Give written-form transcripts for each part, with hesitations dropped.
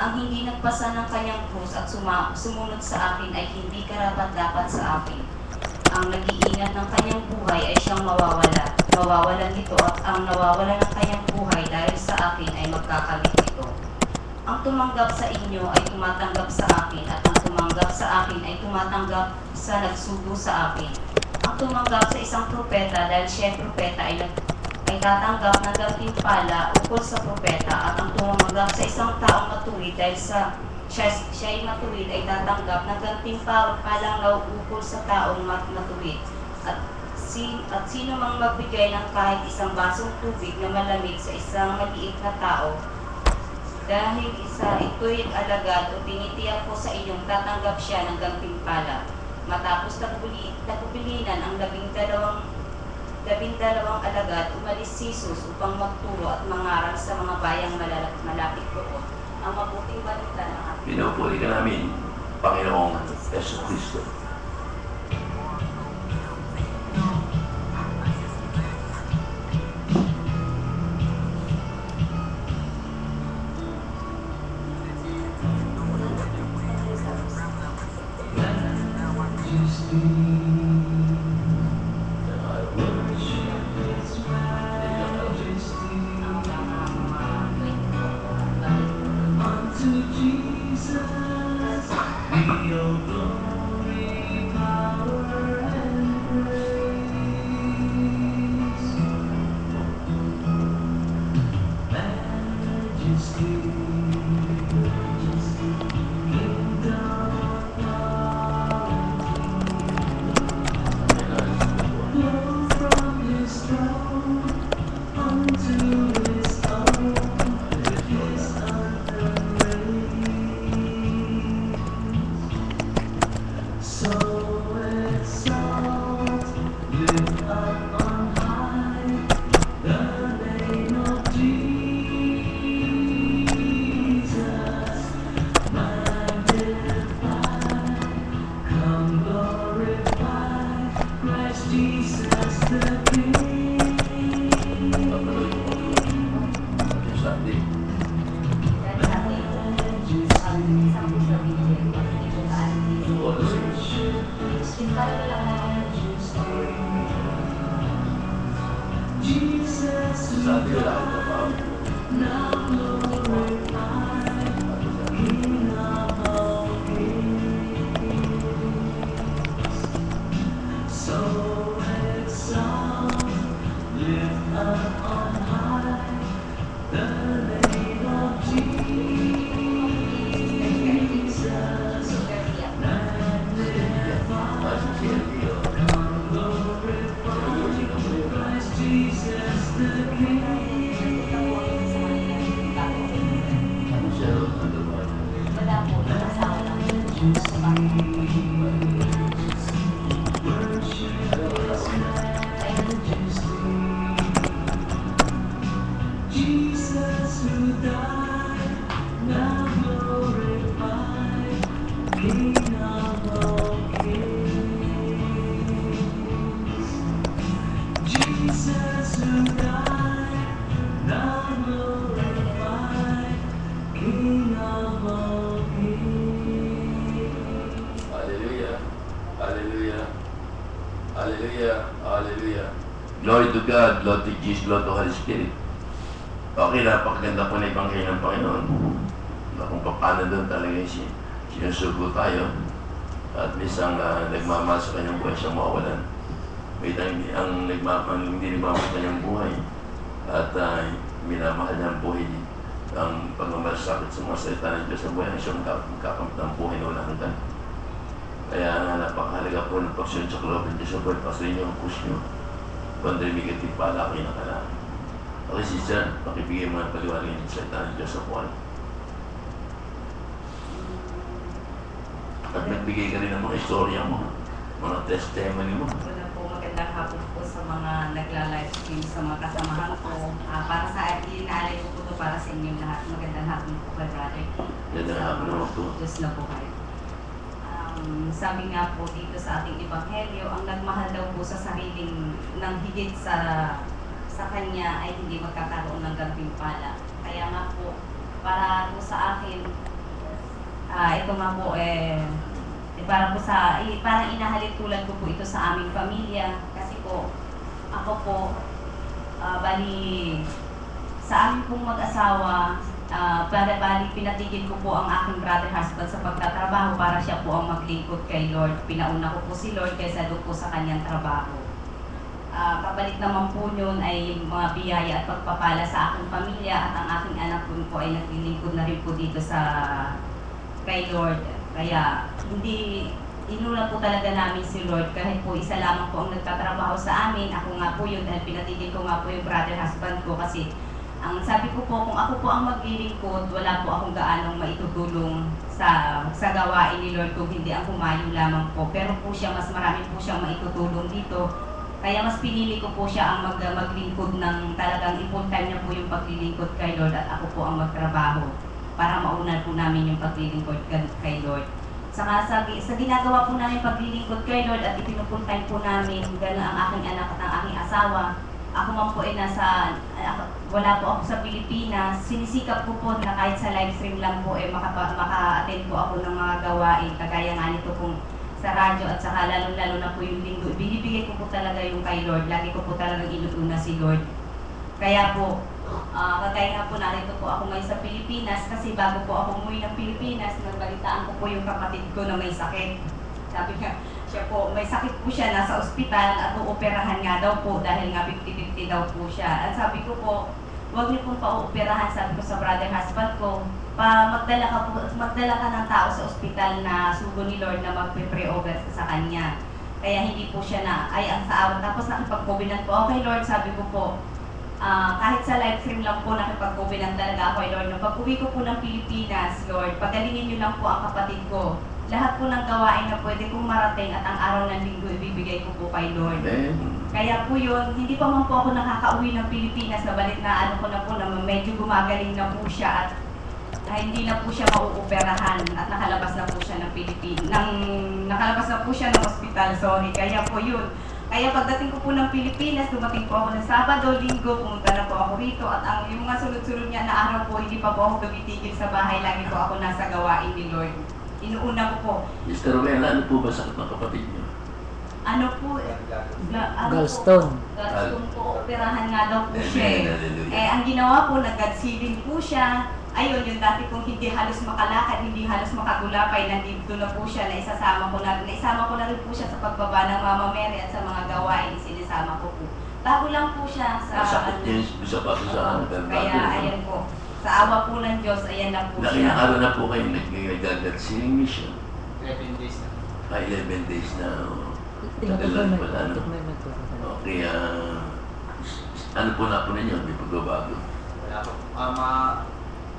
Ang hindi nagpasa ng kanyang krus at sumunod sa akin ay hindi karapat-dapat sa akin. Ang nag-iingat ng kanyang buhay ay siyang mawawala. Mawawalan ito at ang nawawala ng kanyang buhay dahil sa akin ay magkakamit ito. Ang tumanggap sa inyo ay tumatanggap sa akin at ang tumanggap sa akin ay tumatanggap sa nagsugo sa akin. Ang tumanggap sa isang propeta dahil siya propeta ay tatanggap ng gantimpala ukol sa propeta at ang tumanggap sa isang taong matuwid dahil siya ay matuwid ay tatanggap ng gantimpalang nauukol sa taong matuwid. At sino mang magbigay ng kahit isang basong tubig na malamig sa isang maliit na tao, dahil ito'y alagad o tinitiyak ko sa inyong tatanggap siya ng gantimpala. Matapos tagubilinan ang 12 alagad, umalis si Jesus upang magturo at mangaral sa mga bayang malapit roon ang mabuting balita ng ating Pinupuri ka namin, Panginoong Yesu Cristo. Glory to God, Lord to Jesus, Lord to Holy Spirit. Okay, napakaganda po na ibanghay ng Panginoon. Kung paano doon talaga sinusugo tayo. At isang nagmamahal sa kanyang buhay siyang mawawalan. May hindi nagmamahal sa kanyang buhay. At minamahal niya ang buhay. Ang pagmamalasakit sa mga salita ng Diyos sa buhay ang siyang magkakamit ng buhay na wala hanggan. Kaya napakahalaga po ng pagsyon sa kalooban Diyos sa buhay. Pasunin niyo ang push niyo. Kundi may katipala kayo na kailangan. Okay, sister, pakibigay mo ang paliwanag ng salita ng Diyos sa buhay. At nagbigay ka rin ng mga istorya mo, mga testimony mo. Wala po, magandang hapon po sa mga nagla-live stream sa mga kasamahan ko. Para sa inaalay ko po ito para sa inyo lahat. Magandang hapon po kay brother. Magandang hapon naman po. Diyos na po kayo. Sabi nga po dito sa ating ebanghelyo, ang nagmahal daw po sa sariling ng higit sa kanya ay hindi magkakaroon ng gantimpala. Kaya nga po, para po sa akin, Ito nga po parang po parang inahalintulad ko po ito sa aming pamilya kasi po ako po bali sa amin pong mag-asawa bali pinatigil ko po ang aking brother husband sa pagtatrabaho para siya po ang maglingkod kay Lord. Pinauna ko po si Lord kaysa doon po sa kanyang trabaho. Kapalit naman po yun ay mga biyaya at pagpapala sa aking pamilya at ang aking anak po ay naglilingkod na rin po dito kay Lord. Kaya hindi inuna po talaga namin si Lord kahit po isa lamang po ang nagtatrabaho sa amin. Ako nga po yun dahil pinatigil ko nga po yung brother husband ko kasi ang sabi ko po kung ako po ang maglilingkod, wala po akong gaanong maitutulong sa gawain ni Lord kung hindi ang humayo lamang po. Pero po siya, mas marami po siyang maitutulong dito. Kaya mas pinili ko po siya ang maglingkod ng talagang full time niya po yung paglilingkod kay Lord at ako po ang magtrabaho para maunan po namin yung paglilingkod kay Lord. Sa ginagawa po namin paglilingkod kay Lord at ipinufull time po namin gano'n ang aking anak at ang aking asawa. Ako man po ay wala po ako sa Pilipinas. Sinisikap ko po na kahit sa live stream lang po maka-attend po ako ng mga gawain. Kagaya nga nito pong sa radyo at saka lalo na po yung linggo. Binibigay ko po talaga yung kay Lord. Lagi ko po talagang inuuna si Lord. Kaya po, kagaya nga po narito po ako ngayon sa Pilipinas kasi bago po ako umuwi ng Pilipinas, nagbalitaan ko po yung kapatid ko na may sakit. Sabi nga, siya po, may sakit po siya, nasa ospital at uoperahan nga daw po dahil nga 50-50 daw po siya. At sabi ko po, huwag niyo pong pauoperahan, sabi ko sa brother husband ko, magdala ka ng tao sa ospital na sugo ni Lord na magpe-pray-over sa kanya. Kaya hindi po siya ang sa awan. Tapos nakipag-covenant po, okay Lord, sabi ko po, kahit sa live stream lang po nakipag-covenant talaga ako, Lord. Nung pag-uwi ko po ng Pilipinas, Lord, pagalingin niyo lang po ang kapatid ko. Lahat po ng gawain na pwede kong marating at ang araw ng linggo ibibigay ko po kay Lord. Kaya po yun, hindi pa man po ako nakakauwi ng Pilipinas, nabalik na ko na po na medyo gumagaling na po siya at hindi na po siya mauoperahan at nakalabas na po siya ng nakalabas na po siya ng ospital, sorry. Kaya po yun. Kaya pagdating ko po ng Pilipinas, dumating po ako ng Sabado, Linggo, pumunta na po ako rito at yung mga sunod-sunod niya na araw po, hindi pa po ako tumitigil sa bahay, lagi po ako nasa gawain ni Lord. Inuuna ko po. Mr. Rowena, ano po ba sakit ng kapatid niyo? Ano po? Gallstone. Gallstone po, operahan nga daw po siya. Ang ginawa po, nag-God sealing po siya. Ayun, yung dati kong hindi halos makalakad, hindi halos makagulapay, nandito na po siya, naisama ko na rin po siya sa pagbaba ng Mama Mary at sa mga gawain, sinisama ko po. Bago lang po siya sa sakit din, isa pa sa kaya ayan po, sa awa po ng Diyos, ayan na po siya. Nakinaaraw na po kayo nag-God sealing mission. 11 days na. 11 days na. Tinutupay Pala, ano? Okay, ano po na po ninyo? May pagbabago? Wala po.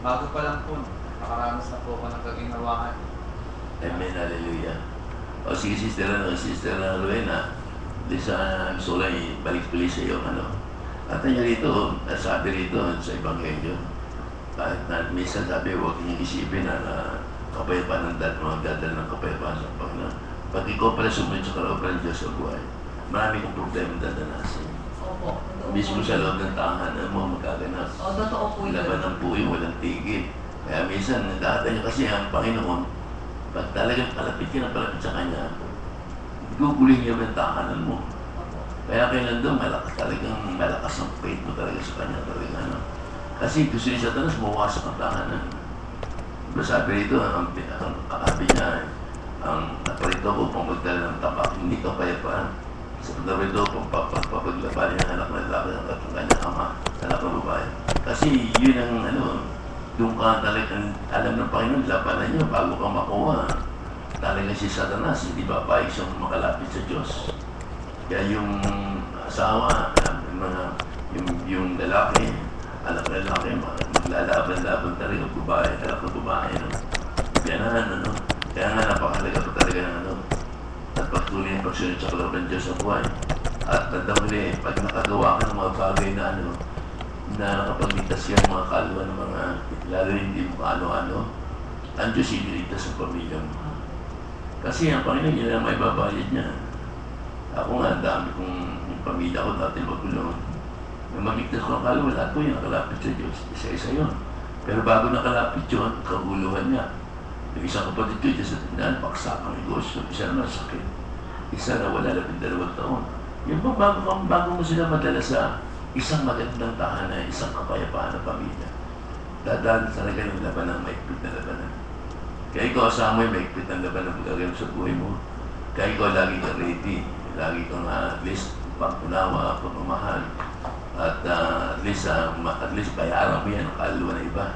Bago pa lang po, nakaranas na po ako ng kaginawahan. Amen, hallelujah. O sige, Sister Rowena, di sa gusto lang balik-balik sa iyo, At niya rito, sabi rito sa Ebanghelyo, kahit na minsan sabi, huwag niyong isipin na kapayapaan ng magdadala ng kapayapaan sa Panginoon. Pag ikaw pala sumunod sa kalooban ng Diyos sa buhay, marami kong problema dadanasin. Opo. Mismo sa loob ng tahanan mo, magkaganap. O, totoo po yun. Laban ng buhay, walang tigil. Kaya minsan, dati niya kasi ang Panginoon, pag talagang palapit ka na palapit sa Kanya, guguling niya yung tahanan mo. Kaya kailan doon, malakas ang faith mo talaga sa Kanya. Kasi gusto niya Satanas, mawasak ang tahanan. Diba sabi rito, ang kakabi niya, ang naparito ko pang magdala ng tabak, hindi ka payapaan. Sa naparito ko, papaglaban niya anak na lalaki at ang kanyang ama, anak na babae. Kasi yun ang doon ka talagang alam ng Panginoon, labanan niyo bago ka makuha. Talagang si Satanas, hindi ba paig siyang makalapit sa Diyos. Kaya yung asawa, yung lalaki, anak na lalaki, maglalaban-laban talaga babae, anak na babae. Yan Kaya nga napakalaga pa talaga ng at pagtuloy ang pagsunod sa kalooban ng Diyos sa buhay. At tandang pag nakagawa ka ng mga bagay na na nakapagligtas ka ng mga kaluluwa ng mga lalo hindi mo kaano-ano, ang Diyos iniligtas sa pamilya mo. Kasi ang Panginoon yun ang may babayad niya. Ako nga, ang dami kong yung pamilya ko dati magulong. Nung magligtas ko ang kaluluwa, lahat po yung nakalapit sa Diyos. Isa-isa yun. Pero bago nakalapit yun, kaguluhan niya. Yung isang kapatid ko dyan sa tindahan, paksak ang negosyo, isa naman sakit. Isa na wala 12 taon. Yung bago mo sila madala sa isang magandang tahanan, isang kapayapaan na pamilya. Dadaan talaga ng labanan, maikpit na labanan. Kaya ikaw asama mo yung maikpit na labanan pagkagayon sa buhay mo. Kaya ikaw lagi kang ready, lagi kang at least pagpunawa, pagmamahal, at at least bayaran mo yan ang kaluluwa ng iba.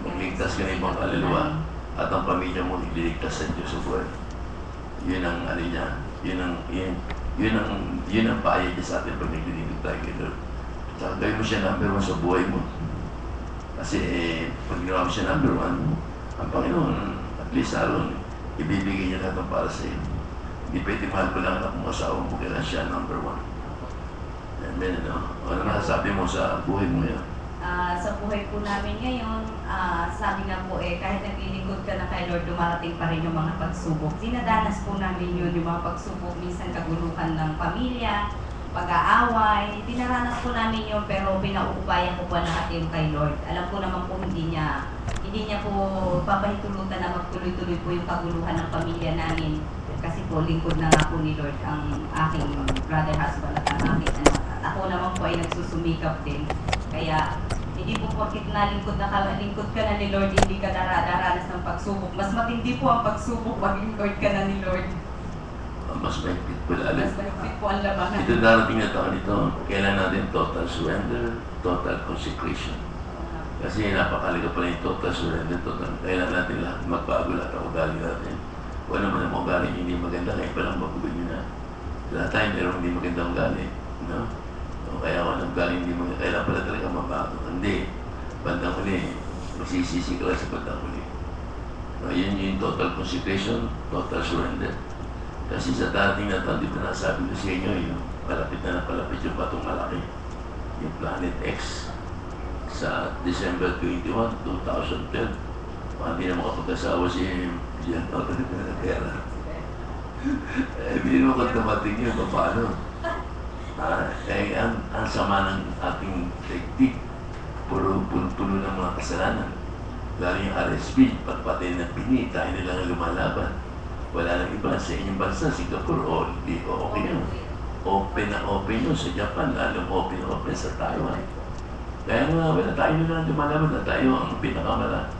Magligtas ka ng ibang kaluluwa at ang pamilya mo ililigtas sa Diyos sa buhay. Yun ang ano niya, yun ang paaya niya sa atin pag naglilingkod tayo kay Lord. Tsaka gawin mo siya number 1 sa buhay mo. Kasi pag ginawa mo siya number 1, ang Panginoon, at least aron, ibibigay niya lahat ng para sa iyo. Hindi pwede mahal ko lang anak mo asawa mo, kailan siya number 1. Amen, ano? Ano nasasabi mo sa buhay mo yan? Sa buhay po namin ngayon, sabi nga po kahit naglilingkod ka na kay Lord, dumarating pa rin yung mga pagsubok. Dinadanas po namin yun, yung mga pagsubok, minsan kaguluhan ng pamilya, pag-aaway. Dinaranas po namin yun, pero pinauupayan ko po lahat yung kay Lord. Alam ko naman po hindi niya po papahintulutan na magtuloy-tuloy po yung kaguluhan ng pamilya namin. Kasi po, lingkod na nga po ni Lord ang aking brother husband at ang aking anak. At ako naman po ay nagsusumikap din. Kaya, hindi po porkit nalingkod ka na ni Lord, hindi ka daradanas ng pagsubok. Mas matindi po ang pagsubok pag lingkod ka na ni Lord. Mas mahigpit po lalim. Mas mahigpit po ang labanan. Ito darating na taon ito, kailan natin total surrender, total consecration. Kasi napakalaga pala yung total surrender, total. Kailan natin lahat magbago lahat ang ugali natin. Kung ano man ang ugali hindi maganda, kaya palang baguhin nyo na. Lahat tayo merong hindi magandang ugali. No? Kaya kung anong galing hindi mo, kailan pala talaga mabago. Hindi. Bandang huli, magsisisi ka lang sa bandang huli. Yun yung total consecration, total surrender. Kasi sa dating na taon, di ba nasabi ko sa inyo, yung palapit na palapit yung batong malaki. Yung Planet X. Sa December 21, 2012. Hindi na makapag-asawa si Jan Otto de Penatera. Hindi mo kung dumating yun, paano? Ang sama ng ating teknik, puro tulo ng mga kasalanan. Lalo yung RSP, pagpatay ng pini, tayo nilang lumalaban. Wala nang iba sa inyong bansa, Singapore, hindi okay yun. Open na open yun sa Japan, lalong open sa Taiwan. Kaya nga, wala tayo nilang lumalaban na tayo ang pinakamala.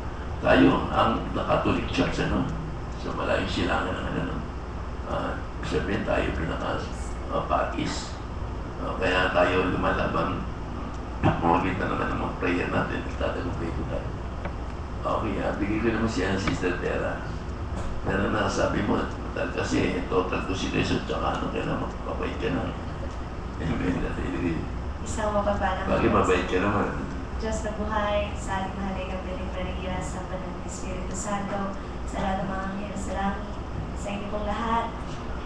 Tayo ang Catholic Church, ano? Sa malayong silangan ng ano. Sabihin tayo pinaka-patis. Kaya tayo lumalaban, makikita naman ng mga prayer natin, tatagumpay ko tayo. Okay, bigay ko naman siya ng Sister Tera. Pero nasabi mo, kasi total consideration, tsaka ano, kaya naman, mabait ka na. Isang mapagpalang Bakit mabait ka naman? Diyos na buhay, sa ating mahalagang galing sa Banal ng Espiritu Santo, sa lahat ng mga anghel sa langit, sa inyo pong lahat,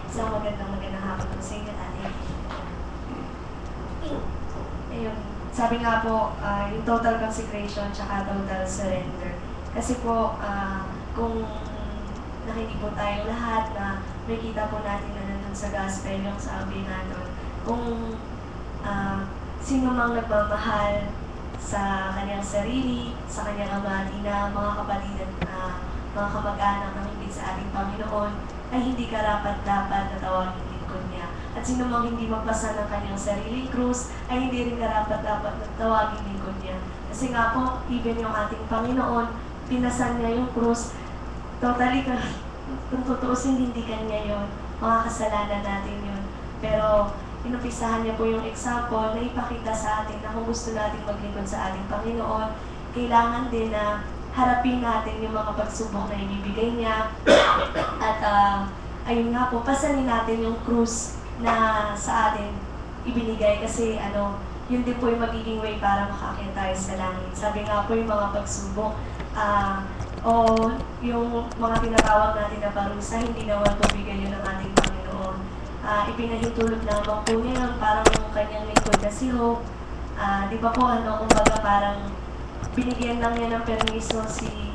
isang magandang hapon po sa inyo natin. Ayun, sabi nga po, yung total consecration tsaka total surrender. Kasi po, kung nakinig po tayong lahat na makikita po natin na nandun sa gospel yung sabi nga doon, kung sino mang nagmamahal sa kanyang sarili, sa kanyang ama at ina, mga kapatid at mga kamag-anak na hindi sa ating Panginoon, ay hindi karapat-dapat na tawagin lingkod niya. At sino mang hindi magpasa ng kanyang sariling krus, ay hindi rin karapat-dapat na tawagin lingkod niya. Kasi nga po, even yung ating Panginoon, pinasan niya yung krus, totally, kung tutuusin, hindi kanya yun. Mga kasalanan natin yun. Pero, inumpisahan niya po yung example na ipakita sa atin na kung gusto natin maglingkod sa ating Panginoon, kailangan din na harapin natin yung mga pagsubok na ibibigay niya. At ayun nga po, pasanin natin yung krus na sa atin ibinigay. Kasi yun din po yung magiging way para makakita tayo sa langit. Sabi nga po yung mga pagsubok, o yung mga tinatawag natin na parusa, hindi naman po bigay yun ng ating Panginoon. Ipinahintulot naman po niya yung parang yung kanyang lingkod na si Hope. Di ba po kumbaga parang binigyan lang niya ng permiso si